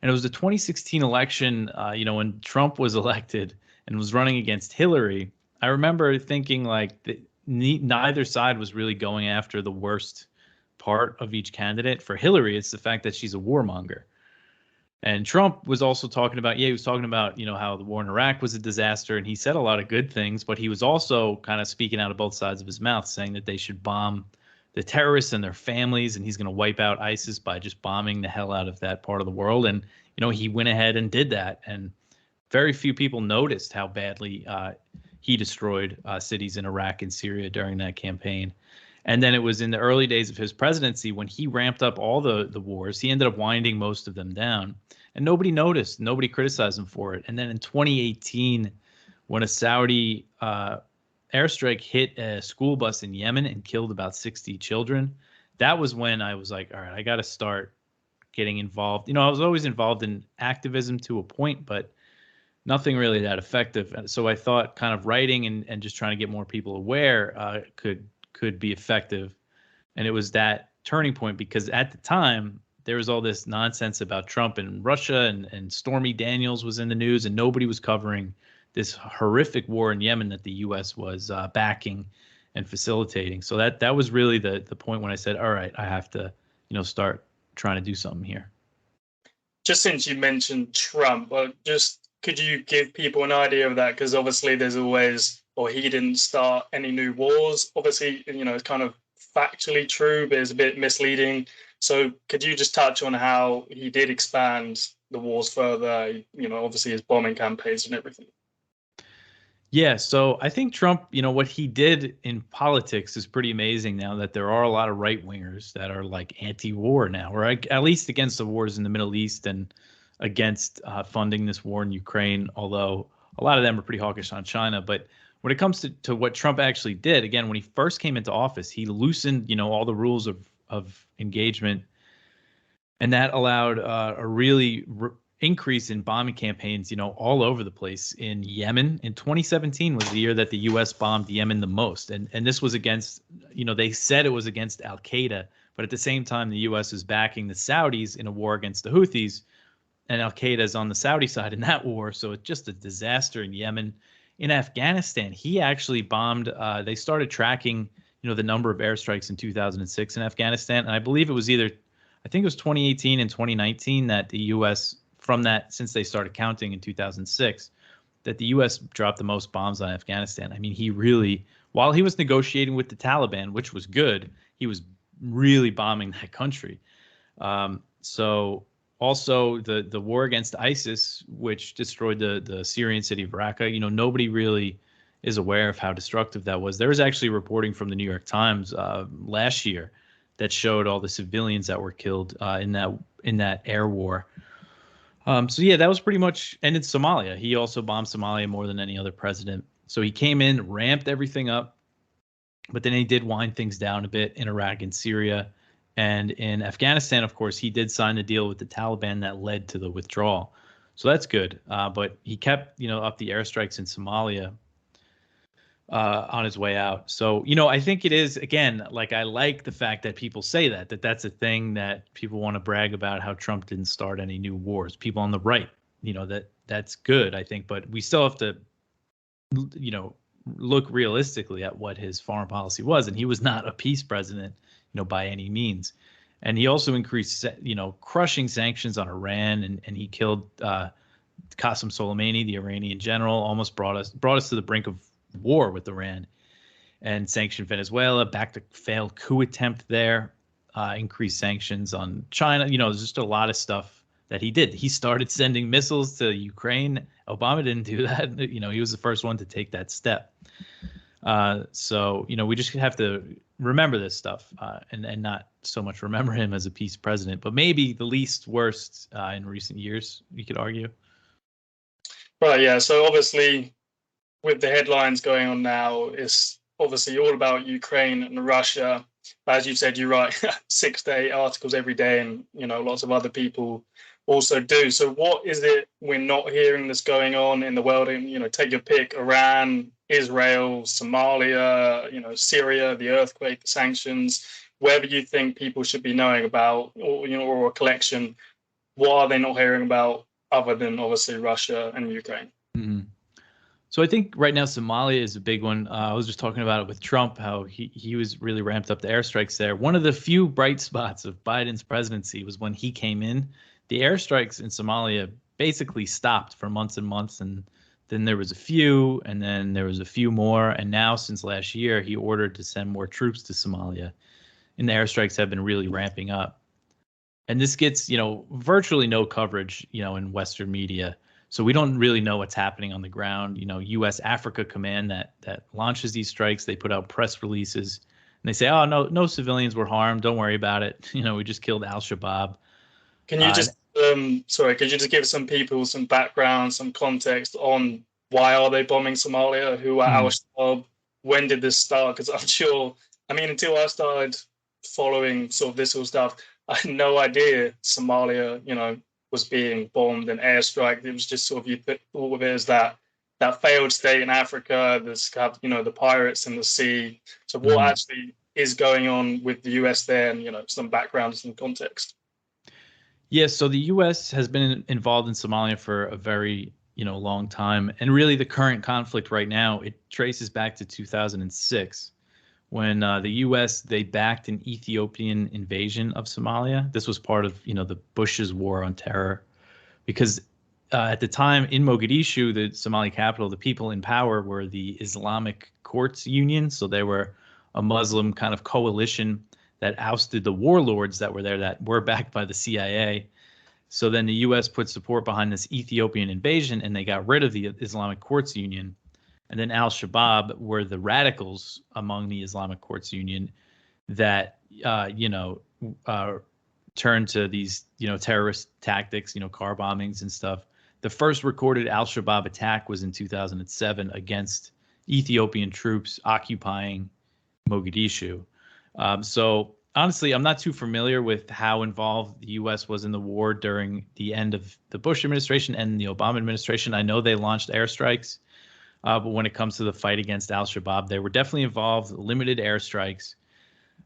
And it was the 2016 election, when Trump was elected and was running against Hillary. I remember thinking like neither side was really going after the worst part of each candidate. For Hillary, it's the fact that she's a warmonger. And Trump was also talking about, he was talking about, how the war in Iraq was a disaster, and he said a lot of good things, but he was also kind of speaking out of both sides of his mouth, saying that they should bomb the terrorists and their families, and he's going to wipe out ISIS by just bombing the hell out of that part of the world. And, he went ahead and did that. And very few people noticed how badly he destroyed cities in Iraq and Syria during that campaign. And then it was in the early days of his presidency when he ramped up all the wars. He ended up winding most of them down, and nobody noticed. Nobody criticized him for it. And then in 2018, when a Saudi airstrike hit a school bus in Yemen and killed about 60 children, that was when I was like, all right, I got to start getting involved. I was always involved in activism to a point, but nothing really that effective. So I thought kind of writing and just trying to get more people aware could be effective. And it was that turning point, because at the time there was all this nonsense about Trump and Russia, and Stormy Daniels was in the news, and nobody was covering this horrific war in Yemen that the U.S. was backing and facilitating. So that was really the point when I said, all right, I have to, start trying to do something here. Just since you mentioned Trump, just could you give people an idea of that? Because obviously there's always, or he didn't start any new wars. Obviously, it's kind of factually true, but it's a bit misleading. So could you just touch on how he did expand the wars further, obviously his bombing campaigns and everything? Yeah, so I think Trump, what he did in politics is pretty amazing now, that there are a lot of right wingers that are like anti-war now, or at least against the wars in the Middle East and against funding this war in Ukraine, although a lot of them are pretty hawkish on China. But when it comes to what Trump actually did, again, when he first came into office, he loosened, all the rules of engagement, and that allowed a really increase in bombing campaigns, all over the place. In Yemen in 2017 was the year that the U.S. bombed Yemen the most, and this was against, they said it was against Al Qaeda, but at the same time the U.S. is backing the Saudis in a war against the Houthis, and Al Qaeda is on the Saudi side in that war. So it's just a disaster in Yemen. In Afghanistan, he actually bombed. They started tracking, the number of airstrikes in 2006 in Afghanistan, and I believe it was I think it was 2018 and 2019 that the U.S. from that, since they started counting in 2006, that the U.S. dropped the most bombs on Afghanistan. I mean, he really, while he was negotiating with the Taliban, which was good, he was really bombing that country. So also the war against ISIS, which destroyed the Syrian city of Raqqa, nobody really is aware of how destructive that was. There was actually reporting from the New York Times last year that showed all the civilians that were killed in that air war. So yeah, that was pretty much. And in Somalia, he also bombed Somalia more than any other president. So he came in, ramped everything up, but then he did wind things down a bit in Iraq and Syria. And in Afghanistan, of course, he did sign a deal with the Taliban that led to the withdrawal. So that's good. But he kept, up the airstrikes in Somalia on his way out. So, I think it is, again, like, I like the fact that people say that's a thing that people want to brag about, how Trump didn't start any new wars. People on the right, that's good, I think. But we still have to, look realistically at what his foreign policy was. And he was not a peace president, by any means. And he also increased, crushing sanctions on Iran, and he killed Qasem Soleimani, the Iranian general, almost brought us to the brink of war with Iran, and sanctioned Venezuela, backed a failed coup attempt there, increased sanctions on China. There's just a lot of stuff that he did. He started sending missiles to Ukraine. Obama didn't do that. He was the first one to take that step. So, we just have to remember this stuff and not so much remember him as a peace president, but maybe the least worst in recent years, you could argue. Right, yeah. So obviously, with the headlines going on now, it's obviously all about Ukraine and Russia. As you said, you write 6 to 8 articles every day, and lots of other people also do. So what is it we're not hearing that's going on in the world? And take your pick: Iran, Israel, Somalia, Syria, the earthquake, the sanctions, wherever you think people should be knowing about, or a collection. what are they not hearing about other than obviously Russia and Ukraine? Mhm. So I think right now Somalia is a big one. I was just talking about it with Trump, how he was really ramped up the airstrikes there. One of the few bright spots of Biden's presidency was when he came in. The airstrikes in Somalia basically stopped for months and months, and then there was a few, and then there was a few more, and now since last year he ordered to send more troops to Somalia, and the airstrikes have been really ramping up. And this gets, virtually no coverage, in Western media. So we don't really know what's happening on the ground. U.S. Africa Command that launches these strikes, they put out press releases and they say, "Oh, no civilians were harmed. Don't worry about it. We just killed Al-Shabaab." Can you just could you just give some people some background, some context on why are they bombing Somalia? Who are Al-Shabaab? When did this start? Because I'm sure, I mean, until I started following sort of this sort of stuff, I had no idea Somalia, was being bombed and airstrike. It was just sort of, you put all of it as that failed state in Africa. There's the pirates in the sea. So what actually is going on with the US there, and some background, some context. Yes, so the U.S. has been involved in Somalia for a very, long time, and really the current conflict right now, it traces back to 2006, when the U.S. they backed an Ethiopian invasion of Somalia. This was part of, the Bush's war on terror, because at the time in Mogadishu, the Somali capital, the people in power were the Islamic Courts Union, so they were a Muslim kind of coalition that ousted the warlords that were there that were backed by the CIA. So then the U.S. put support behind this Ethiopian invasion, and they got rid of the Islamic Courts Union. And then Al-Shabaab were the radicals among the Islamic Courts Union that, turned to these, terrorist tactics, car bombings and stuff. The first recorded Al-Shabaab attack was in 2007 against Ethiopian troops occupying Mogadishu. So honestly, I'm not too familiar with how involved the U.S. was in the war during the end of the Bush administration and the Obama administration. I know they launched airstrikes, but when it comes to the fight against Al-Shabaab, they were definitely involved, limited airstrikes,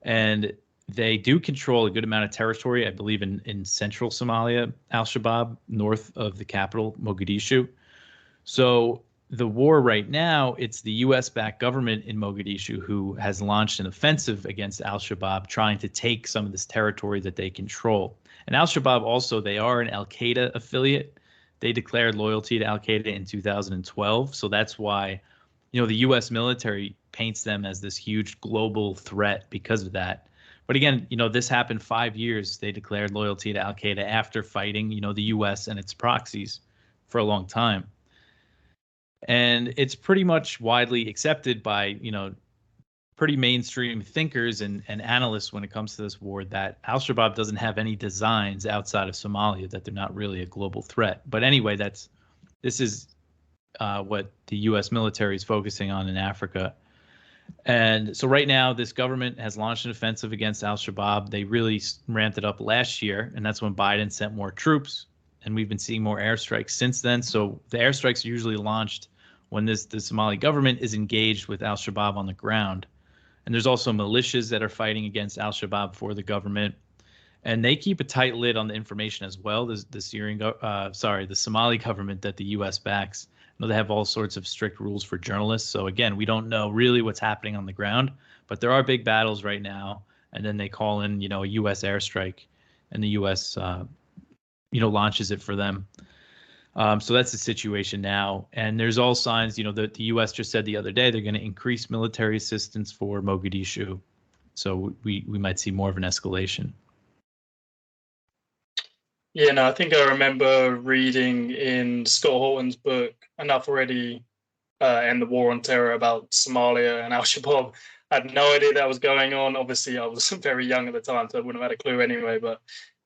and they do control a good amount of territory, I believe, in central Somalia, Al-Shabaab, north of the capital, Mogadishu. So the war right now, it's the U.S.-backed government in Mogadishu who has launched an offensive against Al-Shabaab, trying to take some of this territory that they control. And Al-Shabaab also, they are an Al-Qaeda affiliate. They declared loyalty to Al-Qaeda in 2012. So that's why, the U.S. military paints them as this huge global threat because of that. But again, this happened 5 years. They declared loyalty to Al-Qaeda after fighting, the U.S. and its proxies for a long time. And it's pretty much widely accepted by, pretty mainstream thinkers and analysts when it comes to this war that Al-Shabaab doesn't have any designs outside of Somalia, that they're not really a global threat. But anyway, this is what the U.S. military is focusing on in Africa. And so right now, this government has launched an offensive against Al-Shabaab. They really ramped it up last year, and that's when Biden sent more troops. And we've been seeing more airstrikes since then. So the airstrikes are usually launched when the Somali government is engaged with Al-Shabaab on the ground. And there's also militias that are fighting against Al-Shabaab for the government. And they keep a tight lid on the information as well. The Somali government that the U.S. backs. They have all sorts of strict rules for journalists. So again, we don't know really what's happening on the ground, but there are big battles right now. And then they call in, a U.S. airstrike, and the U.S. Launches it for them. So that's the situation now. And there's all signs, that the U.S. just said the other day they're going to increase military assistance for Mogadishu. So we might see more of an escalation. Yeah, no, I think I remember reading in Scott Horton's book, Enough Already, and the War on Terror, about Somalia and Al-Shabaab. I had no idea that was going on. Obviously, I was very young at the time, so I wouldn't have had a clue anyway. But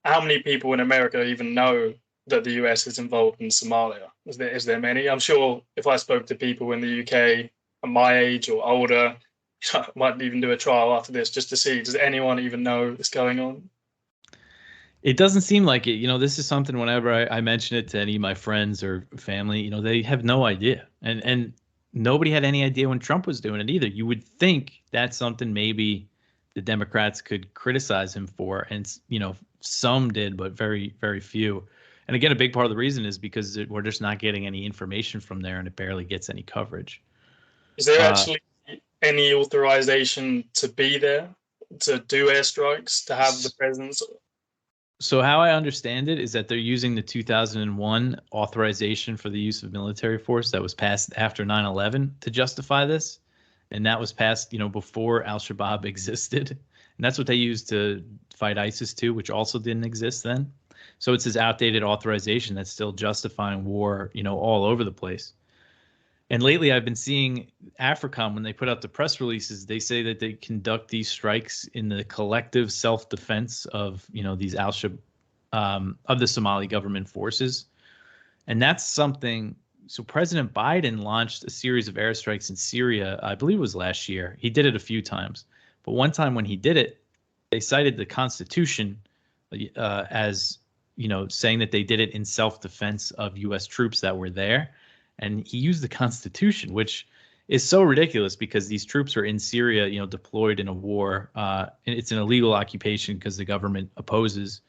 how many people in America even know that the US is involved in Somalia? Is there many? I'm sure if I spoke to people in the UK at my age or older, I might even do a trial after this just to see, does anyone even know what's going on? It doesn't seem like it. This is something whenever I mention it to any of my friends or family, they have no idea. And nobody had any idea when Trump was doing it either. You would think that's something maybe the Democrats could criticize him for, and some did, but very, very few. And again, a big part of the reason is because we're just not getting any information from there, and it barely gets any coverage. Is there actually any authorization to be there, to do airstrikes, to have the presence? So how I understand it is that they're using the 2001 authorization for the use of military force that was passed after 9/11 to justify this. And that was passed, before al-Shabaab existed. And that's what they used to fight ISIS too, which also didn't exist then. So it's this outdated authorization that's still justifying war, all over the place. And lately I've been seeing AFRICOM, when they put out the press releases, they say that they conduct these strikes in the collective self-defense of, these of the Somali government forces. And that's something. So President Biden launched a series of airstrikes in Syria, I believe it was last year. He did it a few times. But one time when he did it, they cited the Constitution as, saying that they did it in self-defense of U.S. troops that were there. And he used the Constitution, which is so ridiculous because these troops are in Syria, deployed in a war. And it's an illegal occupation because the government opposes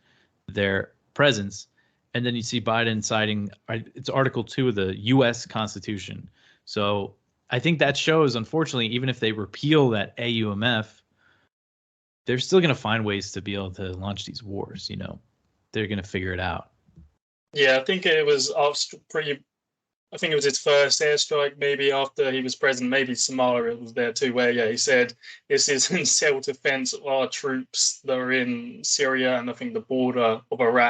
their presence. And then you see Biden citing, it's Article 2 of the U.S. Constitution. So I think that shows, unfortunately, even if they repeal that AUMF, they're still going to find ways to be able to launch these wars. They're going to figure it out. Yeah, I think it was I think it was his first airstrike, maybe after he was president. Maybe Somalia was there too, where he said this is in self-defense of our troops that are in Syria and I think the border of Iraq.